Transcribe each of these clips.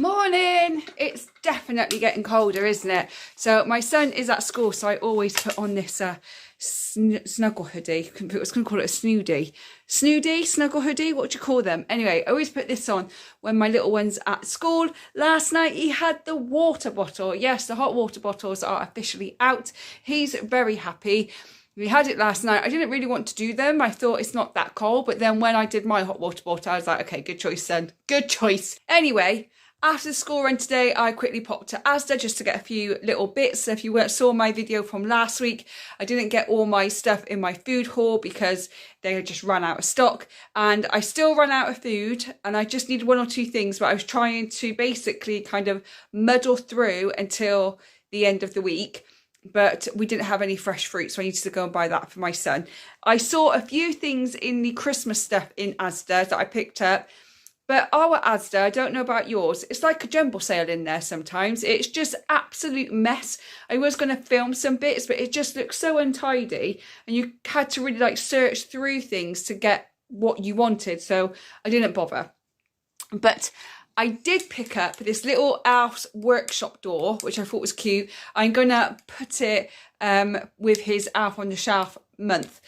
Morning! It's definitely getting colder, isn't it? So my son is at school, so I always put on this snuggle hoodie. I was going to call it a snuggle hoodie. What do you call them? Anyway, I always put this on when my little one's at school. Last night he had the water bottle. Yes, the hot water bottles are officially out. He's very happy. We had it last night. I didn't really want to do them. I thought it's not that cold. But then when I did my hot water bottle, I was like, okay, good choice, son. Good choice. Anyway, after the school run today, I quickly popped to Asda just to get a few little bits. So if you saw my video from last week, I didn't get all my stuff in my food haul because they had just run out of stock. And I still run out of food and I just needed one or two things. But I was trying to basically kind of muddle through until the end of the week. But we didn't have any fresh fruit, so I needed to go and buy that for my son. I saw a few things in the Christmas stuff in Asda that I picked up. But our Asda, I don't know about yours, it's like a jumble sale in there sometimes. It's just absolute mess. I was going to film some bits, but it just looks so untidy. And you had to really like search through things to get what you wanted. So I didn't bother. But I did pick up this little Alf's workshop door, which I thought was cute. I'm going to put it with his Alf on the Shelf month.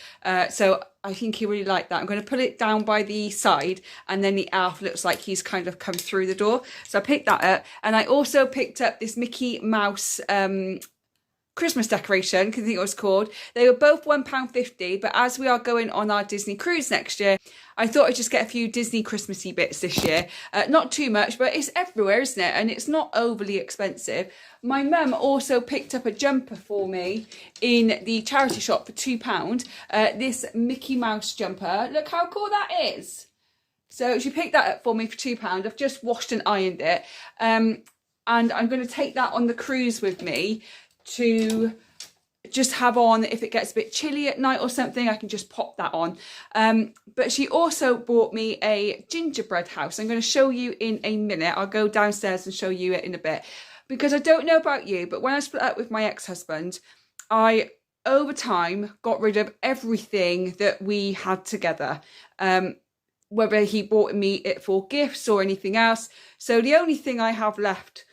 So I think he really liked that. I'm going to put it down by the side and then the Alf looks like he's kind of come through the door. So I picked that up. And I also picked up this Mickey Mouse Christmas decoration, I think it was called. They were both £1.50, but as we are going on our Disney cruise next year, I thought I'd just get a few Disney Christmassy bits this year. Not too much, but it's everywhere, isn't it? And it's not overly expensive. My mum also picked up a jumper for me in the charity shop for £2. This Mickey Mouse jumper. Look how cool that is. So she picked that up for me for £2. I've just washed and ironed it. And I'm going to take that on the cruise with me to just have on if it gets a bit chilly at night or something. I can just pop that on. But she also bought me a gingerbread house. I'm going to show you in a minute. I'll go downstairs and show you it in a bit, because I don't know about you, but when I split up with my ex-husband, I over time got rid of everything that we had together, whether he bought me it for gifts or anything else. So the only thing I have left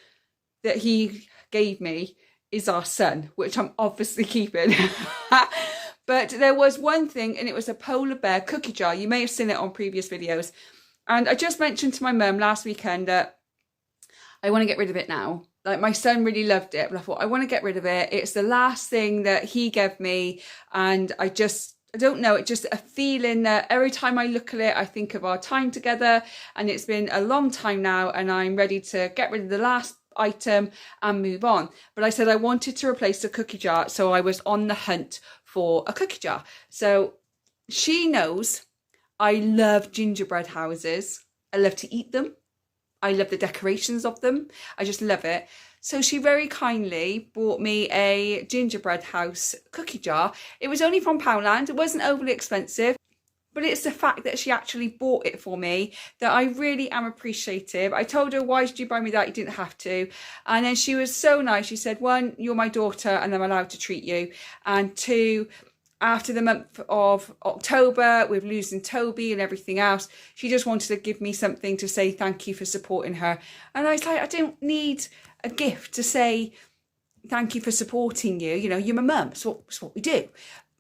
that he gave me is our son, which I'm obviously keeping. But there was one thing, and it was a polar bear cookie jar. You may have seen it on previous videos. And I just mentioned to my mum last weekend that I want to get rid of it now. Like, my son really loved it, but I thought I want to get rid of it. It's the last thing that he gave me. And I don't know, it's just a feeling that every time I look at it, I think of our time together. And it's been a long time now, and I'm ready to get rid of the last item and move on. But I said I wanted to replace the cookie jar, so I was on the hunt for a cookie jar. So she knows I love gingerbread houses. I love to eat them. I love the decorations of them. I just love it. So she very kindly bought me a gingerbread house cookie jar. It was only from Poundland. It wasn't overly expensive. But it's the fact that she actually bought it for me that I really am appreciative. I told her, why did you buy me that? You didn't have to. And then she was so nice. She said, one, you're my daughter and I'm allowed to treat you. And two, after the month of October, with losing Toby and everything else, she just wanted to give me something to say thank you for supporting her. And I was like, I don't need a gift to say thank you for supporting you. You know, you're my mum. It's what we do.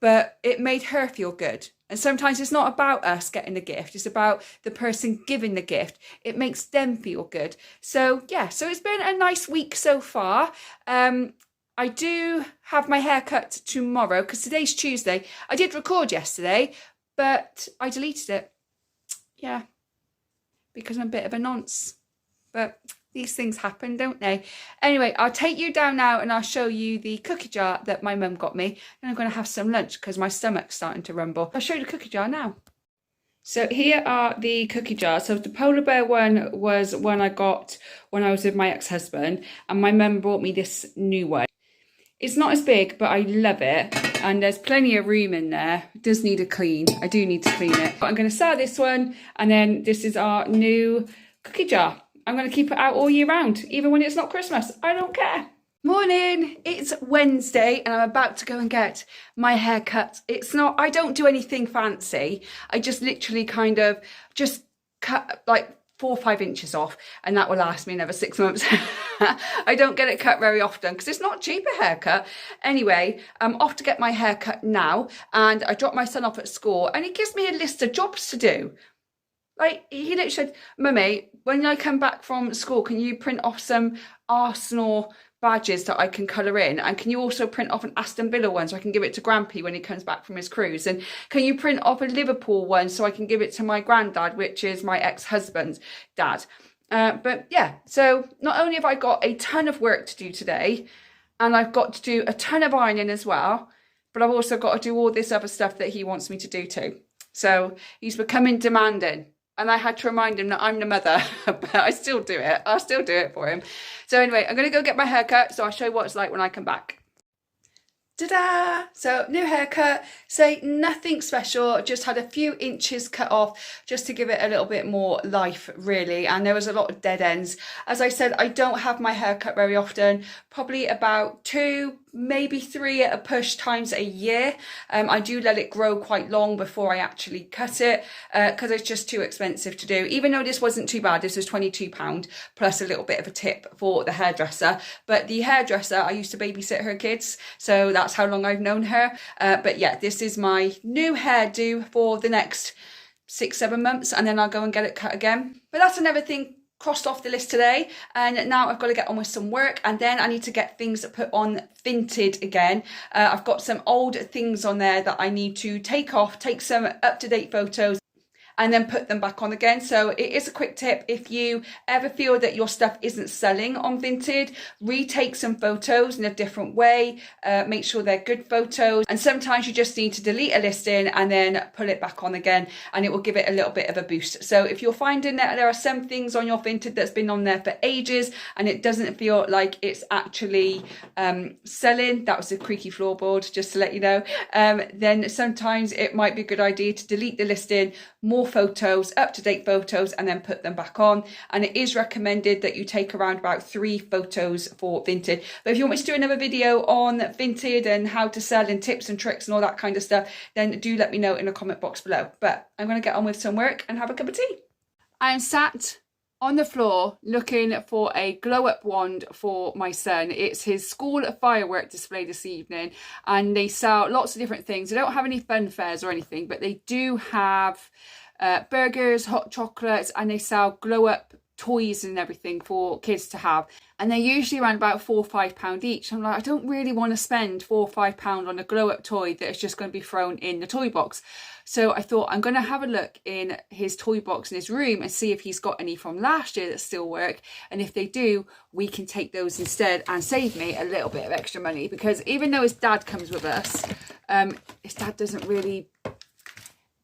But it made her feel good. And sometimes it's not about us getting the gift. It's about the person giving the gift. It makes them feel good. So, yeah. So it's been a nice week so far. I do have my hair cut tomorrow because today's Tuesday. I did record yesterday, but I deleted it. Yeah. Because I'm a bit of a nonce. But these things happen, don't they? Anyway, I'll take you down now and I'll show you the cookie jar that my mum got me. And I'm going to have some lunch because my stomach's starting to rumble. I'll show you the cookie jar now. So here are the cookie jars. So the polar bear one was one I got when I was with my ex-husband. And my mum brought me this new one. It's not as big, but I love it. And there's plenty of room in there. It does need a clean. I do need to clean it. But I'm going to sell this one. And then this is our new cookie jar. I'm going to keep it out all year round, even when it's not Christmas. I don't care. Morning, it's Wednesday and I'm about to go and get my hair cut. I don't do anything fancy. I just literally kind of just cut, like 4 or 5 inches off, and that will last me another 6 months. I don't get it cut very often because it's not cheap a haircut. Anyway, I'm off to get my hair cut now, and I dropped my son off at school, and he gives me a list of jobs to do. Like, he literally said, Mummy, when I come back from school, can you print off some Arsenal badges that I can colour in, and can you also print off an Aston Villa one so I can give it to Grampy when he comes back from his cruise, and can you print off a Liverpool one so I can give it to my granddad, which is my ex-husband's dad. But yeah, so not only have I got a ton of work to do today, and I've got to do a ton of ironing as well, but I've also got to do all this other stuff that he wants me to do too. So he's becoming demanding. And I had to remind him that I'm the mother, but I still do it. I'll still do it for him. So anyway, I'm going to go get my haircut, so I'll show you what it's like when I come back. Ta-da! So new haircut, say nothing special, just had a few inches cut off just to give it a little bit more life really, and there was a lot of dead ends. As I said, I don't have my hair cut very often, probably about 2, maybe 3 at a push times a year. I do let it grow quite long before I actually cut it because it's just too expensive to do, even though this wasn't too bad. This was £22 plus a little bit of a tip for the hairdresser, but the hairdresser, I used to babysit her kids, so that's how long I've known her. But yeah, this is my new hairdo for the next 6-7 months, and then I'll go and get it cut again. But that's another thing crossed off the list today, and now I've got to get on with some work, and then I need to get things put on Vinted again. I've got some old things on there that I need to take off, take some up-to-date photos, and then put them back on again. So it is a quick tip. If you ever feel that your stuff isn't selling on Vinted, retake some photos in a different way, make sure they're good photos. And sometimes you just need to delete a listing and then pull it back on again, and it will give it a little bit of a boost. So if you're finding that there are some things on your Vinted that's been on there for ages and it doesn't feel like it's actually selling, that was a creaky floorboard, just to let you know, then sometimes it might be a good idea to delete the listing, more photos, up-to-date photos, and then put them back on. And it is recommended that you take around about 3 photos for Vinted. But if you want me to do another video on Vinted and how to sell and tips and tricks and all that kind of stuff, then do let me know in the comment box below. But I'm going to get on with some work and have a cup of tea. I am sat on the floor looking for a glow-up wand for my son. It's his school firework display this evening, and they sell lots of different things. They don't have any fun fairs or anything, but they do have burgers, hot chocolates, and they sell glow-up toys and everything for kids to have, and they're usually around about £4 or £5 each. I'm like, I don't really want to spend £4 or £5 on a glow-up toy that is just going to be thrown in the toy box. So I thought I'm going to have a look in his toy box in his room and see if he's got any from last year that still work, and if they do, we can take those instead and save me a little bit of extra money, because even though his dad comes with us, his dad doesn't really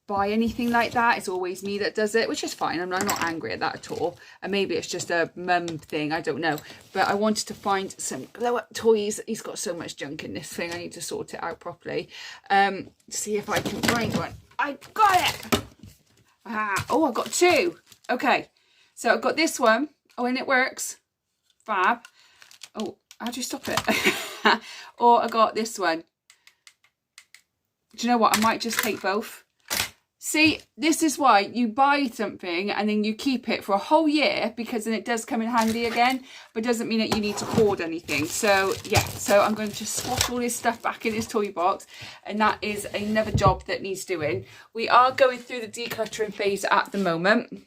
buy anything like that. It's always me that does it, which is fine. I'm not angry at that at all, and maybe it's just a mum thing, I don't know. But I wanted to find some glow up toys. He's got so much junk in this thing, I need to sort it out properly. See if I can find one. I got it. Oh, I got 2. Okay, so I've got this one. Oh, and it works. Fab. Oh, how do you stop it? Or I got this one. Do you know what, I might just take both. See, this is why you buy something and then you keep it for a whole year, because then it does come in handy again, but doesn't mean that you need to hoard anything. So yeah, so I'm going to squash all his stuff back in his toy box, and that is another job that needs doing. We are going through the decluttering phase at the moment.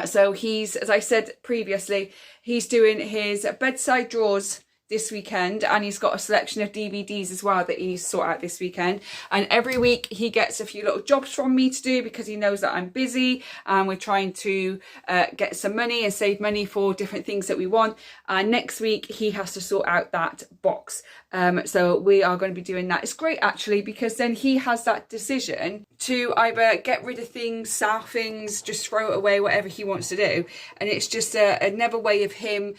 So he's, as I said previously, he's doing his bedside drawers this weekend, and he's got a selection of DVDs as well that he needs to sort out this weekend. And every week he gets a few little jobs from me to do, because he knows that I'm busy and we're trying to get some money and save money for different things that we want. And next week he has to sort out that box. So we are going to be doing that. It's great actually, because then he has that decision to either get rid of things, sell things, just throw it away, whatever he wants to do. And it's just another way of him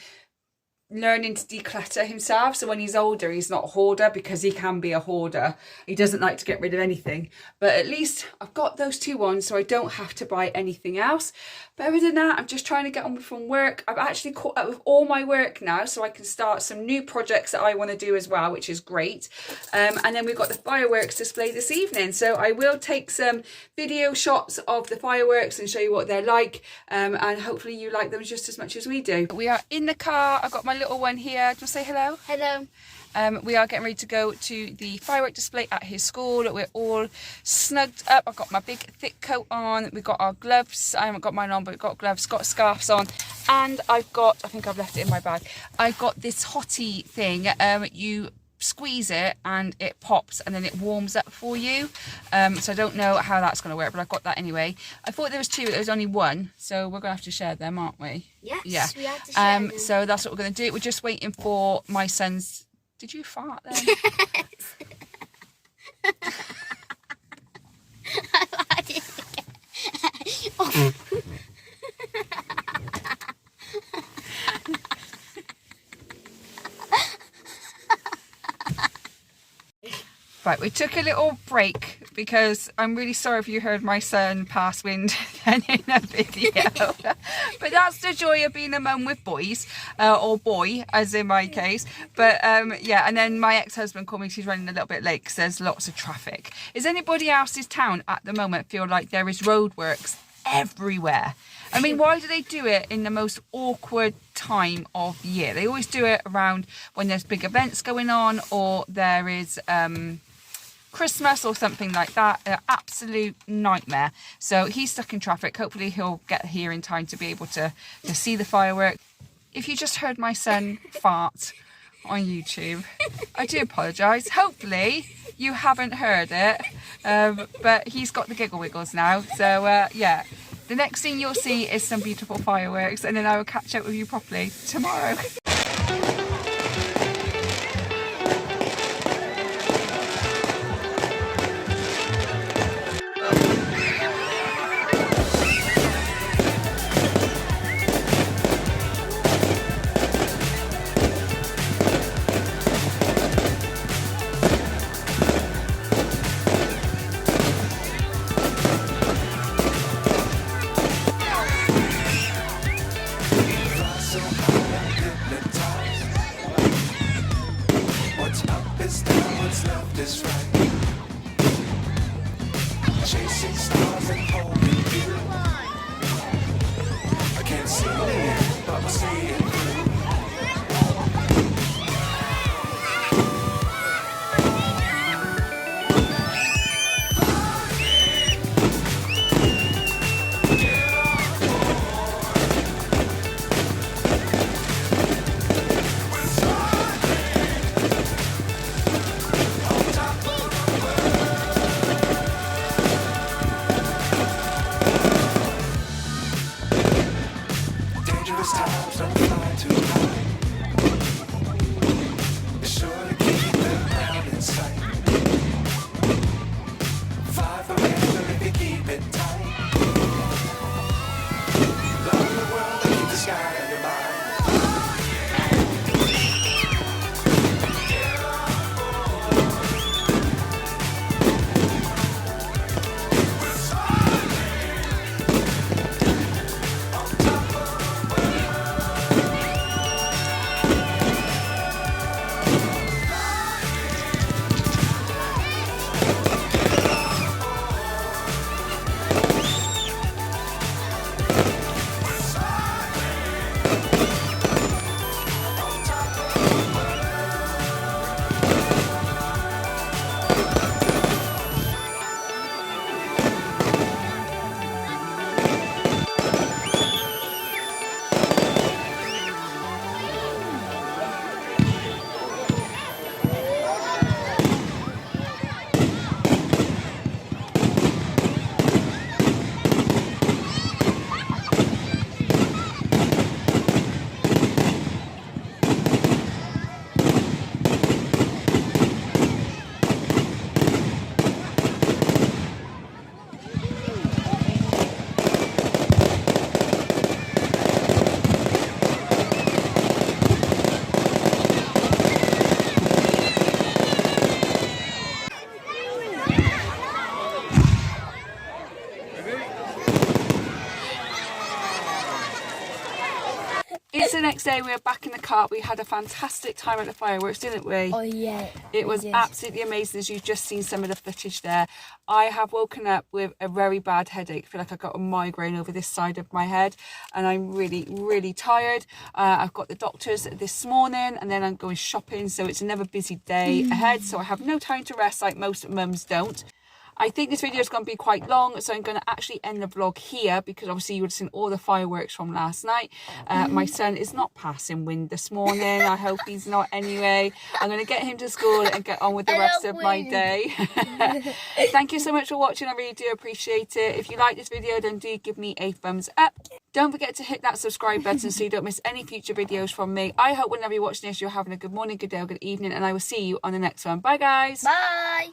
learning to declutter himself, so when he's older he's not a hoarder, because he can be a hoarder. He doesn't like to get rid of anything, but at least I've got those two ones so I don't have to buy anything else. But other than that, I'm just trying to get on from work. I've actually caught up with all my work now, so I can start some new projects that I want to do as well, which is great. And then we've got the fireworks display this evening, so I will take some video shots of the fireworks and show you what they're like, and hopefully you like them just as much as we do. We are in the car. I've got my little one here. Do you want to say hello? Hello. We are getting ready to go to the firework display at his school. We're all snugged up. I've got my big thick coat on. We've got our gloves. I haven't got mine on, but we've got gloves, got scarves on. And I've got, I think I've left it in my bag, I've got this hottie thing. You squeeze it and it pops and then it warms up for you. So I don't know how that's going to work, but I've got that anyway. I thought there was two, but there was only one. So we're going to have to share them, aren't we? Yes, yeah. We have to share them. So that's what we're going to do. We're just waiting for my son's... Did you fart then? Right, we took a little break because I'm really sorry if you heard my son pass wind then in a video. But that's the joy of being a mum with boys, or boy, as in my case. But yeah, and then my ex-husband called me, she's running a little bit late because there's lots of traffic. Is anybody else's town at the moment feel like there is roadworks everywhere? I mean, why do they do it in the most awkward time of year? They always do it around when there's big events going on, or there is Christmas or something like that. An absolute nightmare. So he's stuck in traffic. Hopefully he'll get here in time to be able to see the fireworks. If you just heard my son fart on YouTube, I do apologise. Hopefully you haven't heard it, but he's got the giggle wiggles now. So yeah, the next thing you'll see is some beautiful fireworks, and then I will catch up with you properly tomorrow. Chasing stars and holding you. I can't see it, but I see it through. next day we were back in the car. We had a fantastic time at the fireworks, didn't we? Oh yeah. It was absolutely amazing, as you've just seen some of the footage there. I have woken up with a very bad headache. I feel like I got a migraine over this side of my head, and I'm really, really tired. I've got the doctors this morning, and then I'm going shopping, so it's another busy day ahead, so I have no time to rest like most mums don't. I think this video is going to be quite long, so I'm going to actually end the vlog here, because obviously you would have seen all the fireworks from last night. My son is not passing wind this morning. I hope he's not anyway. I'm going to get him to school and get on with the rest of my day. Thank you so much for watching. I really do appreciate it. If you like this video, then do give me a thumbs up. Don't forget to hit that subscribe button so you don't miss any future videos from me. I hope whenever you're watching this, you're having a good morning, good day, or good evening, and I will see you on the next one. Bye, guys. Bye.